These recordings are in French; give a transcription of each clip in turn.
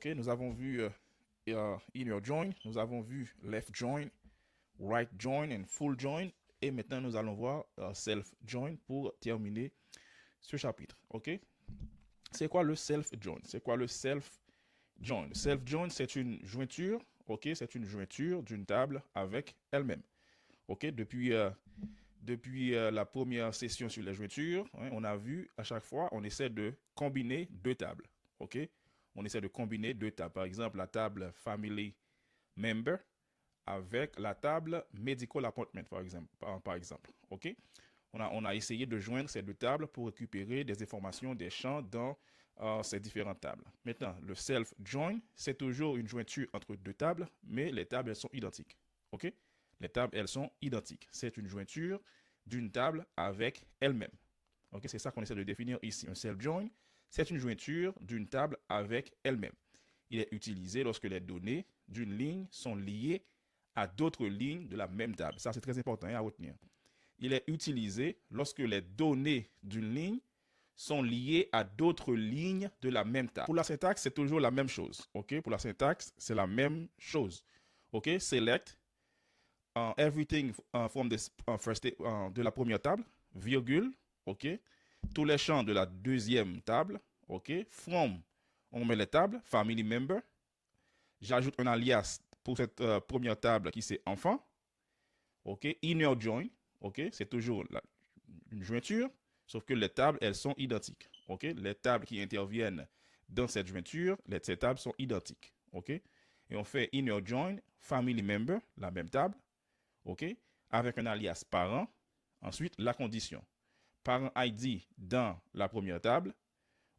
Ok, nous avons vu inner join, nous avons vu left join, right join et full join. Et maintenant, nous allons voir self join pour terminer ce chapitre. Ok, c'est quoi le self join? C'est quoi le self join? Self join, c'est une jointure. Ok, c'est une jointure d'une table avec elle-même. Ok, depuis la première session sur les jointures, hein, on a vu à chaque fois, on essaie de combiner deux tables. OK? On essaie de combiner deux tables. Par exemple, la table Family Member avec la table Medical Appointment, par exemple. OK? On a essayé de joindre ces deux tables pour récupérer des informations, des champs dans ces différentes tables. Maintenant, le self-join, c'est toujours une jointure entre deux tables, mais les tables, elles sont identiques. OK? Les tables, elles sont identiques. C'est une jointure d'une table avec elle-même. OK? C'est ça qu'on essaie de définir ici. Un self-join, c'est une jointure d'une table avec elle-même. Il est utilisé lorsque les données d'une ligne sont liées à d'autres lignes de la même table. Ça, c'est très important à retenir. Il est utilisé lorsque les données d'une ligne sont liées à d'autres lignes de la même table. Pour la syntaxe, c'est toujours la même chose. OK? Pour la syntaxe, c'est la même chose. OK? Select everything from the first de la première table, virgule, OK? Tous les champs de la deuxième table, OK? From, on met les tables, family member. J'ajoute un alias pour cette première table qui c'est enfant. OK? Inner join, OK? C'est toujours une jointure, sauf que les tables, elles sont identiques. OK? Les tables qui interviennent dans cette jointure, ces tables sont identiques. OK? Et on fait inner join, family member, la même table. OK? Avec un alias parent. Ensuite, la condition. Parent ID dans la première table.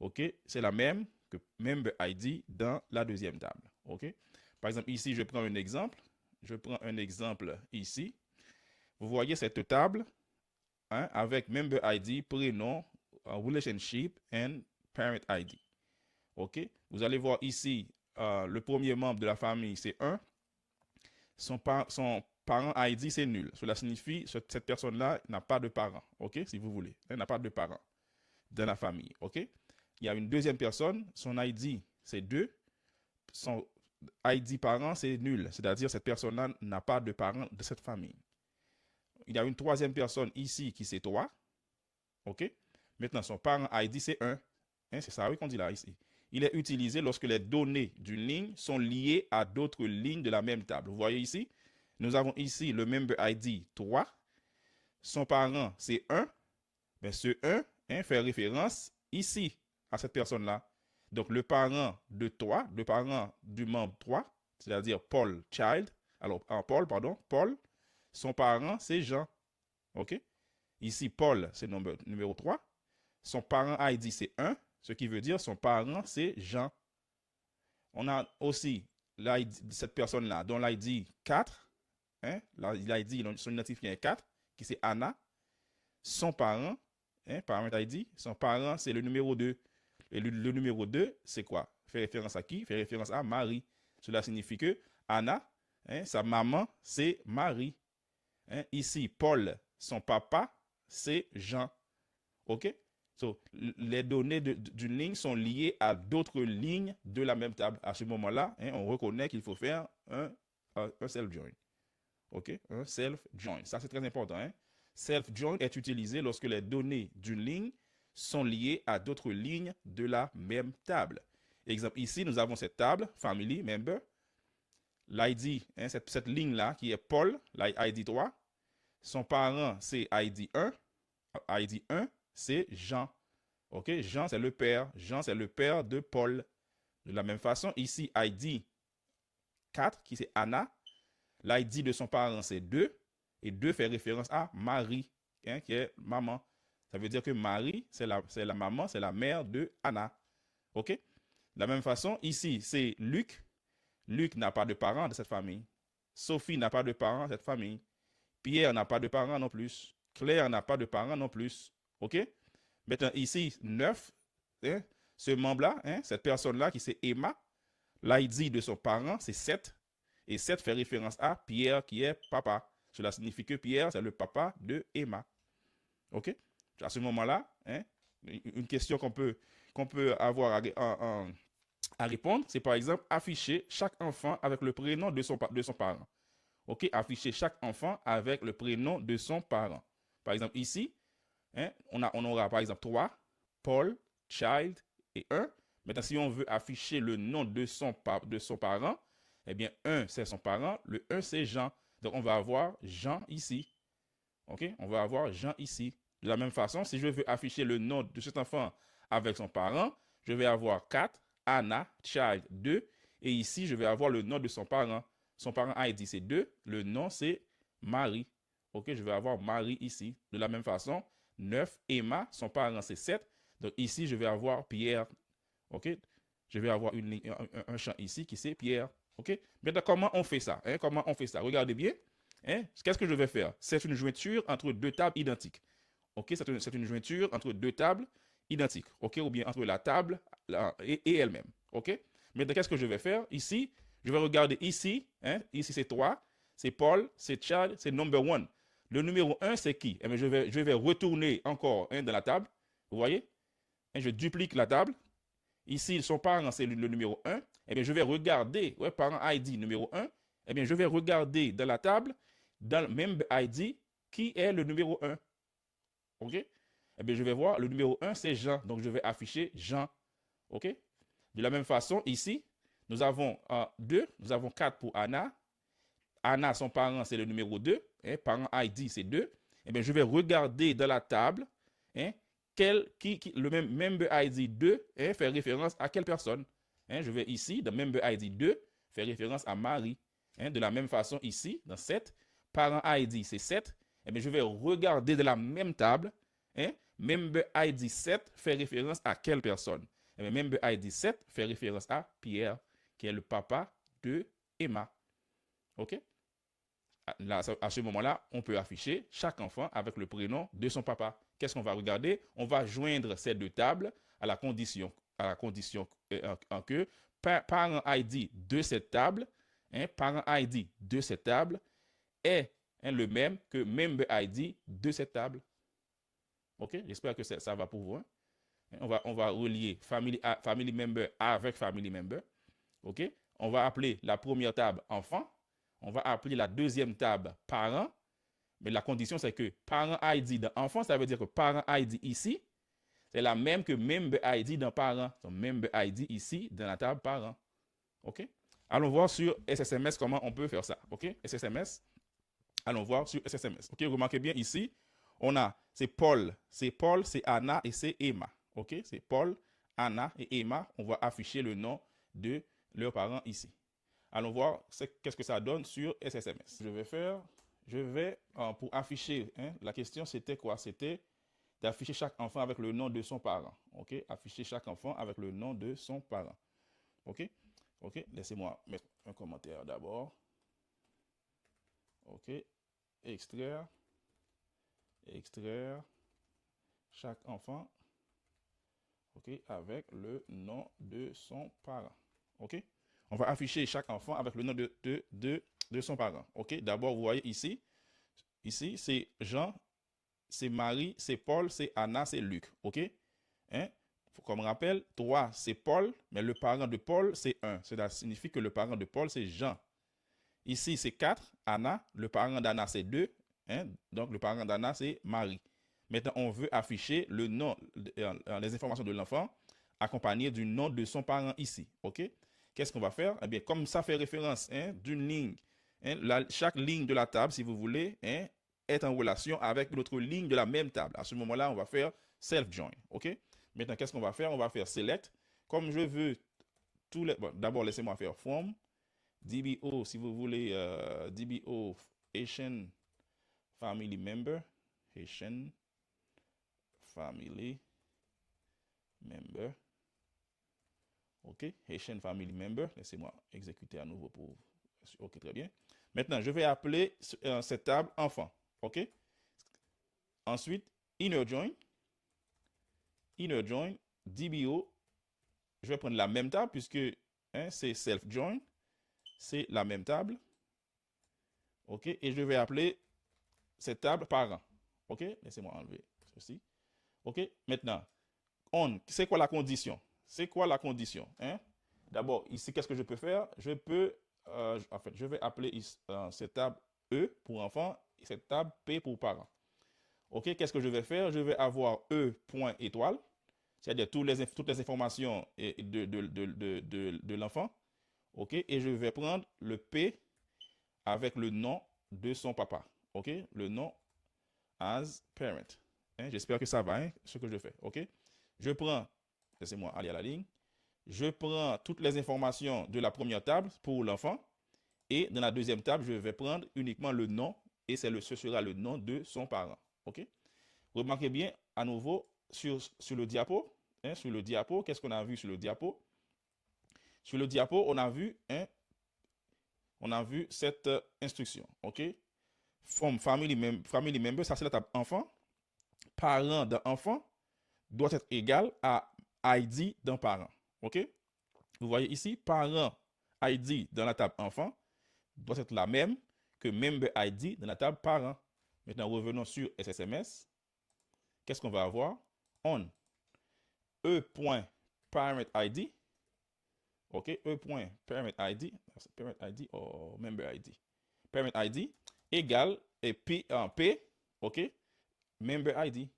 OK? C'est la même que member ID dans la deuxième table. OK? Par exemple, ici, je prends un exemple. Je prends un exemple ici. Vous voyez cette table hein, avec member ID, prénom, relationship and parent ID. OK? Vous allez voir ici, le premier membre de la famille, c'est 1. Son parent ID, c'est nul. Cela signifie que cette personne-là n'a pas de parent. OK? Si vous voulez. Elle n'a pas de parent dans la famille. OK? Il y a une deuxième personne, son ID, c'est 2. Son ID parent, c'est nul. C'est-à-dire cette personne-là n'a pas de parent de cette famille. Il y a une troisième personne ici qui c'est 3. OK? Maintenant, son parent ID, c'est 1. Hein, c'est ça oui, qu'on dit là, ici. Il est utilisé lorsque les données d'une ligne sont liées à d'autres lignes de la même table. Vous voyez ici? Nous avons ici le member ID 3. Son parent, c'est 1. Mais ce 1 hein, fait référence ici à cette personne-là. Donc, le parent de 3, le parent du membre 3, c'est-à-dire Paul Child, alors, Paul, son parent, c'est Jean. OK? Ici, Paul, c'est numéro 3. Son parent ID, c'est 1, ce qui veut dire son parent, c'est Jean. On a aussi cette personne-là, dont l'ID 4, hein, l'ID, son identifiant est 4, qui c'est Anna. Son parent, hein, parent ID, son parent, c'est le numéro 2. Et le numéro 2, c'est quoi? Fait référence à qui? Fait référence à Marie. Cela signifie que Anna, hein, sa maman, c'est Marie. Hein, ici, Paul, son papa, c'est Jean. OK? So, les données d'une ligne sont liées à d'autres lignes de la même table. À ce moment-là, hein, on reconnaît qu'il faut faire un self-join. OK? Un self-join. Ça, c'est très important. Hein? Self-join est utilisé lorsque les données d'une ligne sont liées à d'autres lignes de la même table. Exemple, ici, nous avons cette table, family, member. L'ID, hein, cette ligne-là, qui est Paul, l'ID 3. Son parent, c'est ID 1. ID 1, c'est Jean. OK? Jean, c'est le père. Jean, c'est le père de Paul. De la même façon, ici, ID 4, qui c'est Anna. L'ID de son parent, c'est 2. Et 2 fait référence à Marie, hein, qui est maman. Ça veut dire que Marie, c'est la maman, c'est la mère de Anna. OK? De la même façon, ici, c'est Luc. Luc n'a pas de parents de cette famille. Sophie n'a pas de parents de cette famille. Pierre n'a pas de parents non plus. Claire n'a pas de parents non plus. OK? Maintenant, ici, 9, hein, ce membre-là, hein, cette personne-là qui c'est Emma, l'ID de son parent, c'est 7. Et 7 fait référence à Pierre qui est papa. Cela signifie que Pierre, c'est le papa de Emma. OK? À ce moment-là, hein, une question qu'on peut avoir à répondre, c'est par exemple afficher chaque enfant avec le prénom de son parent. OK, afficher chaque enfant avec le prénom de son parent. Par exemple, ici, hein, on aura par exemple 3, Paul, Child et 1. Maintenant, si on veut afficher le nom de son parent, eh bien, 1, c'est son parent, le 1, c'est Jean. Donc, on va avoir Jean ici. OK, on va avoir Jean ici. De la même façon, si je veux afficher le nom de cet enfant avec son parent, je vais avoir 4, Anna, Child 2. Et ici, je vais avoir le nom de son parent. Son parent ID, c'est 2. Le nom, c'est Marie. OK, je vais avoir Marie ici. De la même façon, 9, Emma, son parent, c'est 7. Donc ici, je vais avoir Pierre. OK, je vais avoir un champ ici qui c'est Pierre. OK, maintenant, comment on fait ça? Hein? Comment on fait ça? Regardez bien. Hein? Qu'est-ce que je vais faire? C'est une jointure entre deux tables identiques. OK, c'est une jointure entre deux tables identiques. OK, ou bien entre la table et elle-même. OK, maintenant, qu'est-ce que je vais faire? Ici, je vais regarder ici. Hein? Ici, c'est 3. C'est Paul, c'est Charles, c'est number 1. Le numéro 1, c'est qui? Eh bien, je vais retourner encore dans la table. Vous voyez? Et je duplique la table. Ici, son parent, c'est le numéro 1. Eh bien, je vais regarder, ouais, parent ID numéro 1. Eh bien, je vais regarder dans la table, dans le member ID, qui est le numéro 1. OK? Eh bien, je vais voir, le numéro 1, c'est Jean. Donc, je vais afficher Jean. OK? De la même façon, ici, nous avons 2, nous avons 4 pour Anna. Anna, son parent, c'est le numéro 2. Hein, parent ID, c'est 2. Eh bien, je vais regarder dans la table, hein, le même member ID 2 hein, fait référence à quelle personne. Hein, je vais ici, dans member ID 2, fait référence à Marie. Hein, de la même façon, ici, dans 7, parent ID, c'est 7. Eh bien, je vais regarder de la même table. Hein, member ID 7 fait référence à quelle personne. Eh bien, member ID 7 fait référence à Pierre, qui est le papa de Emma. OK? Là, à ce moment-là, on peut afficher chaque enfant avec le prénom de son papa. Qu'est-ce qu'on va regarder? On va joindre ces deux tables à la condition que parent ID de cette table, hein, parent ID de cette table est hein, le même que member ID de cette table. OK? J'espère que ça va pour vous. Hein? On va relier family member avec family member. OK? On va appeler la première table enfant. On va appeler la deuxième table parent. Mais la condition, c'est que parent ID dans enfant, ça veut dire que parent ID ici, c'est la même que member ID dans parent. Donc, member ID ici, dans la table parent. OK? Allons voir sur SSMS comment on peut faire ça. OK? SSMS. Allons voir sur SSMS. OK? Remarquez bien ici, on a, c'est Paul, c'est Anna et c'est Emma. OK? C'est Paul, Anna et Emma. On va afficher le nom de leurs parents ici. Allons voir qu'est-ce que ça donne sur SSMS. Pour afficher, hein, la question c'était quoi? C'était d'afficher chaque enfant avec le nom de son parent. OK? Afficher chaque enfant avec le nom de son parent. OK? OK? Laissez-moi mettre un commentaire d'abord. OK? Extraire chaque enfant. OK? Avec le nom de son parent. OK? On va afficher chaque enfant avec le nom de son parent. OK? D'abord, vous voyez ici. Ici, c'est Jean, c'est Marie, c'est Paul, c'est Anna, c'est Luc. OK? Hein? Comme rappel, 3, c'est Paul, mais le parent de Paul, c'est 1. Cela signifie que le parent de Paul, c'est Jean. Ici, c'est 4, Anna. Le parent d'Anna, c'est 2. Hein? Donc, le parent d'Anna, c'est Marie. Maintenant, on veut afficher le nom, les informations de l'enfant accompagnées du nom de son parent ici. OK? Qu'est-ce qu'on va faire? Eh bien, comme ça fait référence hein, d'une ligne, hein, chaque ligne de la table, si vous voulez, hein, est en relation avec l'autre ligne de la même table. À ce moment-là, on va faire self-join. OK? Maintenant, qu'est-ce qu'on va faire? On va faire select. Comme je veux tous les... Bon, d'abord, laissez-moi faire from. DBO, si vous voulez, DBO Haitian Family Member. Haitian Family Member. OK, Haitian Family Member. Laissez-moi exécuter à nouveau pour... OK, très bien. Maintenant, je vais appeler cette table enfant. OK? Ensuite, inner join, DBO. Je vais prendre la même table puisque hein, c'est self-join. C'est la même table. OK? Et je vais appeler cette table parent. OK? Laissez-moi enlever ceci. OK? Maintenant, c'est quoi la condition? C'est quoi la condition? Hein? D'abord, ici, qu'est-ce que je peux faire? Je vais appeler cette table E pour enfant et cette table P pour parents. OK, qu'est-ce que je vais faire? Je vais avoir E point étoile, c'est-à-dire toutes les informations de l'enfant. OK, et je vais prendre le P avec le nom de son papa. OK, le nom as parent. Hein, j'espère que ça va, hein, ce que je fais. OK, je prends, laissez-moi aller à la ligne. Je prends toutes les informations de la première table pour l'enfant et dans la deuxième table, je vais prendre uniquement le nom et ce sera le nom de son parent. OK? Remarquez bien à nouveau sur le diapo. Hein, sur le diapo, qu'est-ce qu'on a vu sur le diapo? Sur le diapo, on a vu cette instruction. OK? From family member, ça c'est la table enfant. Parent d'un enfant doit être égal à ID d'un parent. OK? Vous voyez ici, parent ID dans la table enfant doit être la même que member ID dans la table parent. Maintenant, revenons sur SSMS. Qu'est-ce qu'on va avoir? On E.parent.id. OK, E.parent.id. Parent ID ou member ID. Parent ID égale et P, OK, member ID.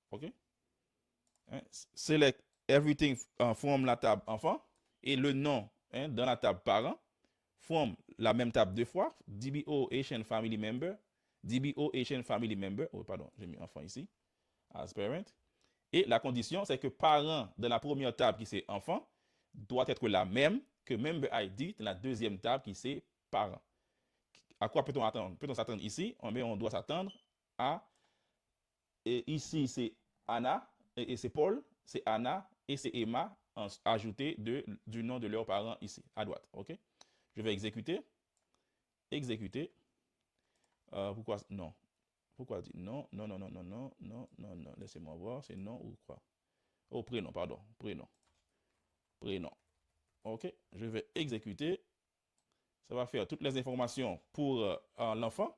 OK? Hein? Select everything from la table enfant et le nom, hein, dans la table parent from la même table deux fois, DBO Asian Family Member, DBO Asian Family Member, oh pardon, j'ai mis enfant ici, as parent. Et la condition, c'est que parent de la première table qui c'est enfant doit être la même que member ID de la deuxième table qui c'est parent. À quoi peut-on attendre? Peut-on s'attendre ici? On doit s'attendre à, et ici c'est Anna, et c'est Paul, c'est Anna, et c'est Emma, ajouté du nom de leurs parents ici, à droite. OK? Je vais exécuter. Exécuter. Pourquoi non? Pourquoi dire non? Non, non, non, non, non, non, non, non. Laissez-moi voir, c'est non ou quoi? Oh, prénom, pardon. Prénom. Prénom. OK, je vais exécuter. Ça va faire toutes les informations pour l'enfant.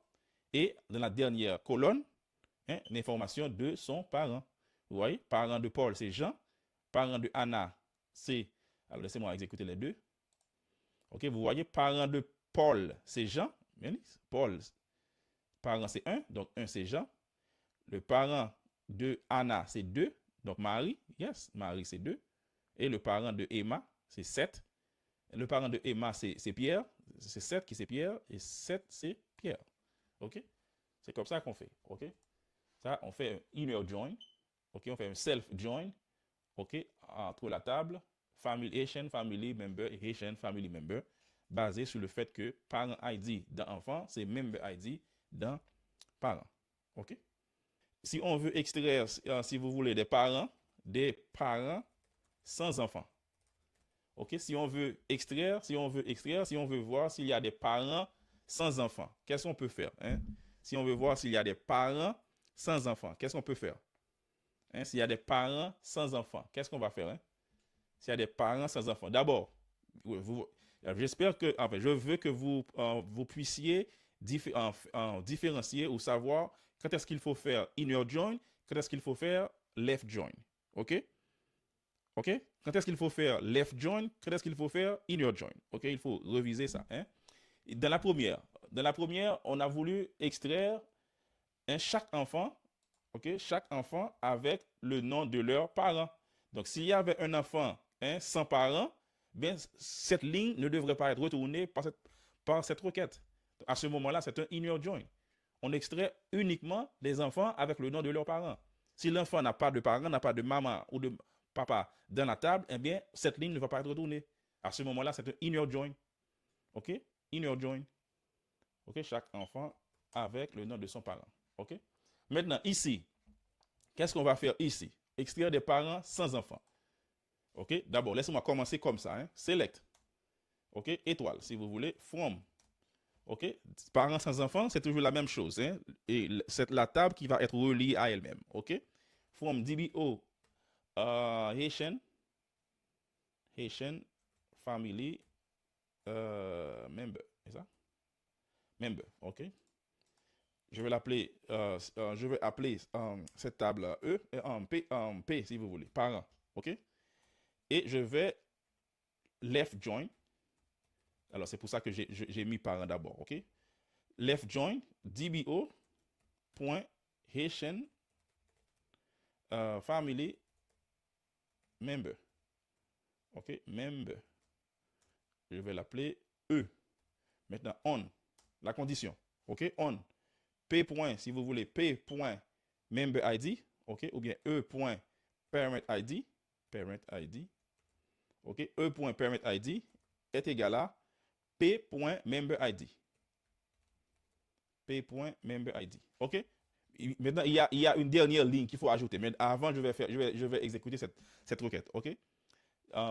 Et dans la dernière colonne, hein, l'information de son parent. Vous voyez, parent de Paul, c'est Jean. Parent de Anna, c'est... Alors, laissez-moi exécuter les deux. OK, vous voyez, parent de Paul, c'est Jean. Paul, parent, c'est 1. Donc, 1, c'est Jean. Le parent de Anna, c'est 2. Donc, Marie. Yes, Marie, c'est 2. Et le parent de Emma, c'est 7. Le parent de Emma, c'est Pierre. C'est 7 qui c'est Pierre. Et 7, c'est Pierre. OK? C'est comme ça qu'on fait. OK? Ça, on fait un inner join. OK? On fait un self join. OK? Entre la table, family Asian family member et Haitian family member, basé sur le fait que parent ID d'un enfant, c'est member ID d'un parent. OK? Si on veut extraire, si vous voulez, des parents sans enfants. OK? Si on veut extraire, si on veut voir s'il y a des parents sans enfants, qu'est-ce qu'on peut faire? Hein? Si on veut voir s'il y a des parents sans enfants, qu'est-ce qu'on peut faire? Hein? S'il y a des parents sans enfants, qu'est-ce qu'on va faire? Hein? S'il y a des parents sans enfants. D'abord, j'espère que, enfin, je veux que vous puissiez différencier ou savoir quand est-ce qu'il faut faire inner join, quand est-ce qu'il faut faire left join. OK? OK? Quand est-ce qu'il faut faire left join, quand est-ce qu'il faut faire inner join. OK? Il faut reviser ça. Hein? Dans la première, on a voulu extraire chaque enfant, OK? Chaque enfant avec le nom de leurs parents. Donc, s'il y avait un enfant, hein, sans parents, bien, cette ligne ne devrait pas être retournée par cette requête. À ce moment-là, c'est un inner join. On extrait uniquement les enfants avec le nom de leurs parents. Si l'enfant n'a pas de parents, n'a pas de maman ou de papa dans la table, eh bien, cette ligne ne va pas être retournée. À ce moment-là, c'est un inner join. OK? Inner join. OK? Chaque enfant avec le nom de son parent. OK? Maintenant, ici, qu'est-ce qu'on va faire ici? Extraire des parents sans enfants. OK? D'abord, laissez-moi commencer comme ça. Hein? Select. OK? Étoile, si vous voulez. From. OK? Parents sans enfants, c'est toujours la même chose. Hein? Et c'est la table qui va être reliée à elle-même. OK? From DBO Haitian Family Member. C'est ça? Member. OK? Je vais appeler cette table E, P, si vous voulez. Parents. OK? Et je vais left join. Alors, c'est pour ça que j'ai mis parent d'abord, OK? Left join, dbo.Haitian family member. OK? Member. Je vais l'appeler E. Maintenant, on. La condition. OK? On. P. Si vous voulez, P.member ID. OK? Ou bien E.parent ID. Parent ID. OK? E.parent ID est égal à P.member ID. P.member ID. OK? Maintenant, il y a une dernière ligne qu'il faut ajouter. Mais avant, je vais exécuter cette requête. OK?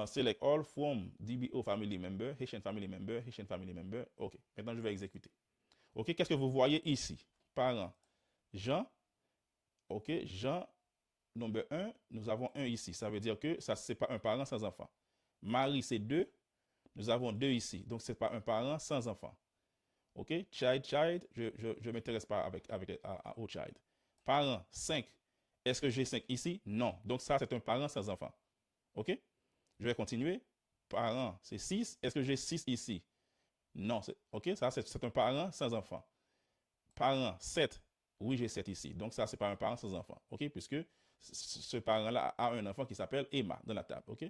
Select all from DBO family member, Haitian family member, Haitian family member. OK. Maintenant, je vais exécuter. OK? Qu'est-ce que vous voyez ici? Parent Jean. OK? Jean, number 1. Nous avons 1 ici. Ça veut dire que ça, c'est pas un parent sans enfant. Marie, c'est 2. Nous avons 2 ici. Donc, c'est pas un parent sans enfant. OK? Child, je ne m'intéresse pas au child. Parent, 5. Est-ce que j'ai 5 ici? Non. Donc, ça, c'est un parent sans enfant. OK? Je vais continuer. Parent, c'est 6. Est-ce que j'ai 6 ici? Non. OK? Ça, c'est un parent sans enfant. Parent, 7. Oui, j'ai 7 ici. Donc, ça, c'est pas un parent sans enfant. OK? Puisque ce parent-là a un enfant qui s'appelle Emma dans la table. OK?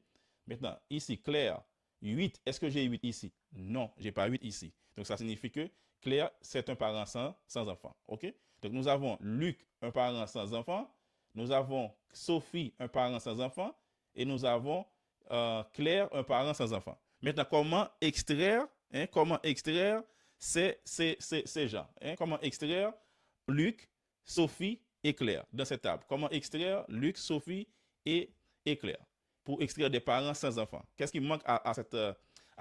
Maintenant, ici, Claire, 8. Est-ce que j'ai 8 ici? Non, je n'ai pas 8 ici. Donc, ça signifie que Claire, c'est un parent sans enfant. OK? Donc, nous avons Luc, un parent sans enfant. Nous avons Sophie, un parent sans enfant. Et nous avons Claire, un parent sans enfant. Maintenant, comment extraire ces gens? Comment extraire Luc, Sophie et Claire dans cette table? Comment extraire Luc, Sophie et Claire pour extraire des parents sans enfants? Qu'est-ce qui manque à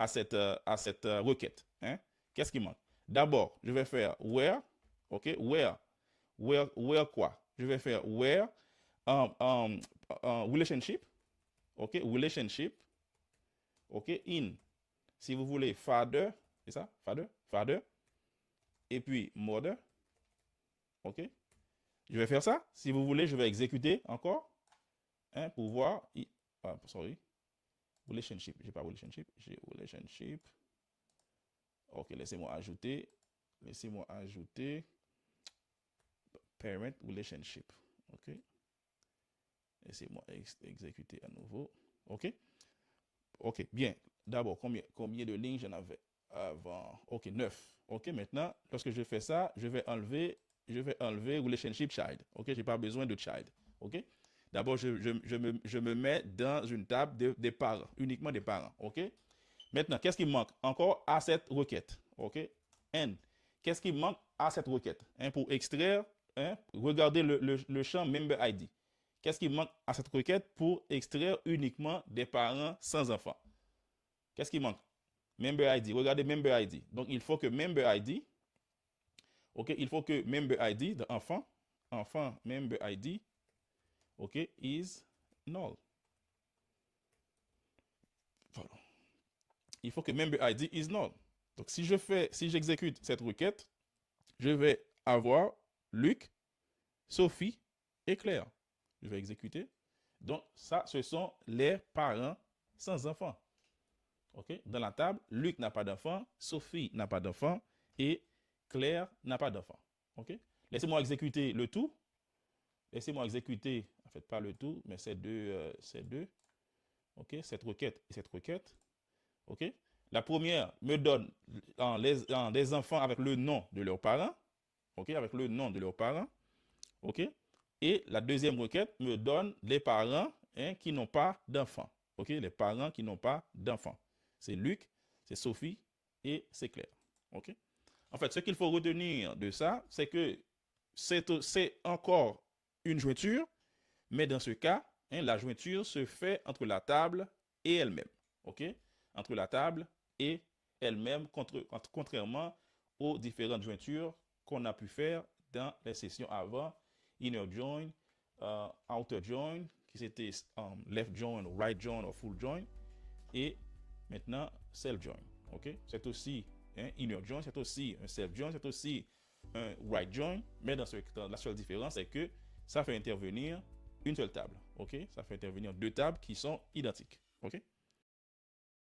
cette requête? Qu'est-ce qui manque? D'abord, je vais faire where. OK? Where quoi? Je vais faire where relationship. OK? Relationship. OK? In. Si vous voulez, father. C'est ça? Father. Et puis, mother. OK? Je vais faire ça. Si vous voulez, je vais exécuter encore. Pour voir. Sorry. Relationship. J'ai pas relationship. J'ai relationship. OK, laissez-moi ajouter. Parent relationship. OK. Laissez-moi exécuter à nouveau. OK. OK, bien. D'abord, combien de lignes j'en avais avant? OK, 9. OK, maintenant, lorsque je fais ça, je vais enlever relationship child. OK, j'ai pas besoin de child. OK. D'abord, je me mets dans une table des parents, uniquement des parents. OK. Maintenant, qu'est-ce qui manque encore à cette requête? OK. N. Qu'est-ce qui manque à cette requête? Pour extraire, regardez le champ member ID. Qu'est-ce qui manque à cette requête pour extraire uniquement des parents sans enfants? Qu'est-ce qui manque? Member ID. Regardez member ID. Donc, il faut que member ID, OK, de enfant member ID, OK, is null. Pardon. Il faut que member ID is null. Donc, si j'exécute cette requête, je vais avoir Luc, Sophie et Claire. Je vais exécuter. Donc, ça, ce sont les parents sans enfants. OK? Dans la table, Luc n'a pas d'enfant, Sophie n'a pas d'enfant et Claire n'a pas d'enfant. OK? Laissez-moi exécuter le tout. Laissez-moi exécuter, en fait, pas le tout, mais ces deux. OK? Cette requête et cette requête. OK? La première me donne les enfants avec le nom de leurs parents. OK? Avec le nom de leurs parents. OK? Et la deuxième requête me donne les parents qui n'ont pas d'enfants. OK? Les parents qui n'ont pas d'enfants. C'est Luc, c'est Sophie et c'est Claire. OK? En fait, ce qu'il faut retenir de ça, c'est que c'est encore une jointure, mais dans ce cas, la jointure se fait entre la table et elle-même. OK? Entre la table et elle-même, contrairement aux différentes jointures qu'on a pu faire dans les sessions avant. Inner join, outer join, qui c'était left join, right join ou full join, et maintenant self join. OK? C'est aussi inner join, c'est aussi un self join, c'est aussi un right join, mais la seule différence c'est que ça fait intervenir une seule table. OK? Ça fait intervenir deux tables qui sont identiques. OK?